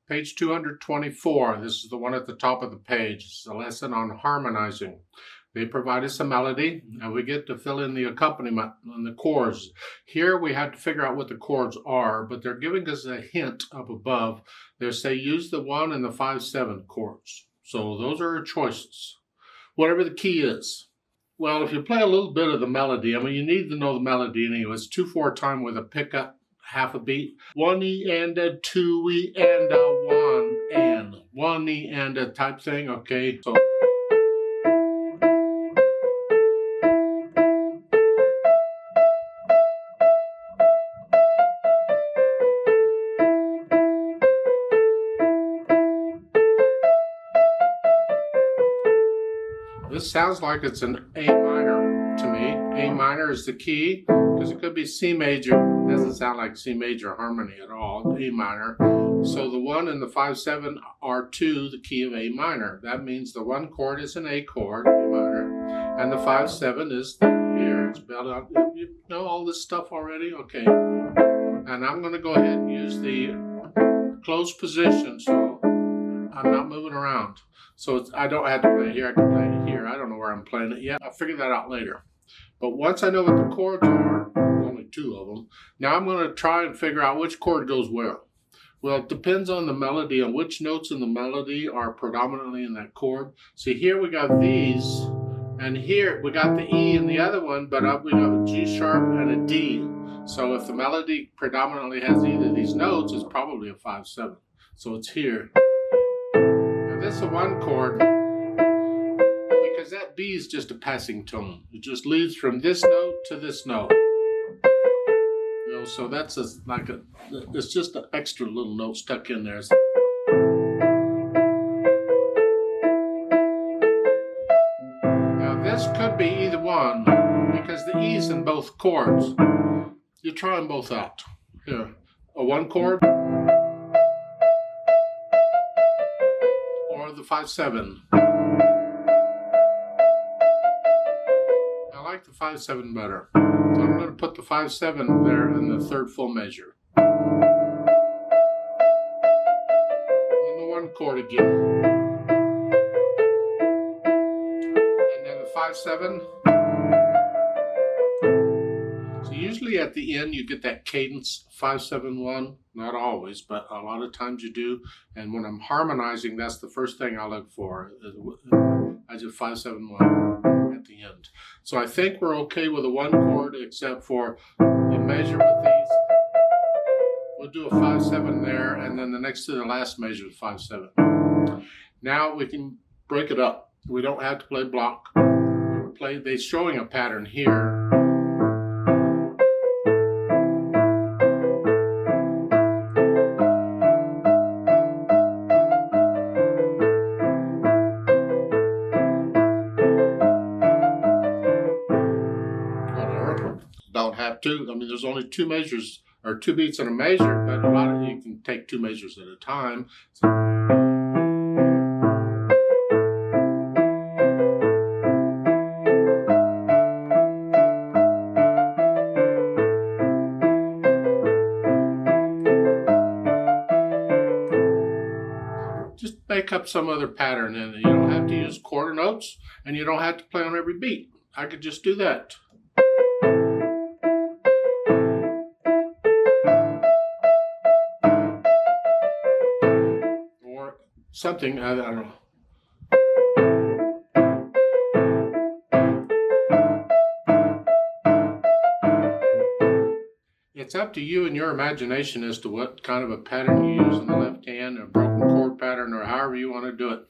Page 224, this is the one at the top of the page. It's a lesson on harmonizing. They provide us a melody, and we get to fill in the accompaniment and the chords. Here we have to figure out what the chords are, but they're giving us a hint up above. They say use the 1 and the 5/7 chords. So those are our choices, whatever the key is. Well, if you play a little bit of the melody, I mean, you need to know the melody anyway. It's 2/4 time with a pickup, half a beat. 1 E and a 2 E and a 1 and 1 E and a type thing. Okay, so this sounds like it's an A minor to me. A minor is the key, because it could be C major. It doesn't sound like C major harmony at all, A minor. So the 1 and the 5/7 are to the key of A minor. That means the 1 chord is an A chord, A minor, and the 5/7 is here. It's spelled out. You know all this stuff already? Okay. And I'm going to go ahead and use the closed position, so I'm not moving around. So I don't have to play it here, I can play it here. I don't know where I'm playing it yet. I'll figure that out later. But once I know what the chords are, there's only 2 of them, now I'm going to try and figure out which chord goes where. Well, it depends on the melody and which notes in the melody are predominantly in that chord. See, here we got these, and here we got the E in the other one, but we got a G sharp and a D. So if the melody predominantly has either of these notes, it's probably a 5/7. So it's here. This is a 1 chord, because that B is just a passing tone. It just leads from this note to this note. You know, so that's it's just an extra little note stuck in there. Now this could be either one, because the E's in both chords. You try them both out. Here, a 1 chord, the 5/7. I like the 5/7 better. So I'm going to put the 5/7 there in the 3rd full measure. And the 1 chord again. And then the 5/7. So usually at the end you get that cadence 5/7/1. Not always, but a lot of times you do. And when I'm harmonizing, that's the first thing I look for. I do 5/7/1 at the end. So I think we're okay with a 1 chord, except for the measure with these. We'll do a 5/7 there, and then the next to the last measure is 5/7. Now we can break it up. We don't have to play block. They're showing a pattern here. Don't have to. I mean, there's only 2 measures, or 2 beats in a measure, but a lot of you can take 2 measures at a time. So just make up some other pattern, and you don't have to use quarter notes, and you don't have to play on every beat. I could just do that. Something, I don't know. It's up to you and your imagination as to what kind of a pattern you use in the left hand, a broken chord pattern, or however you want to do it.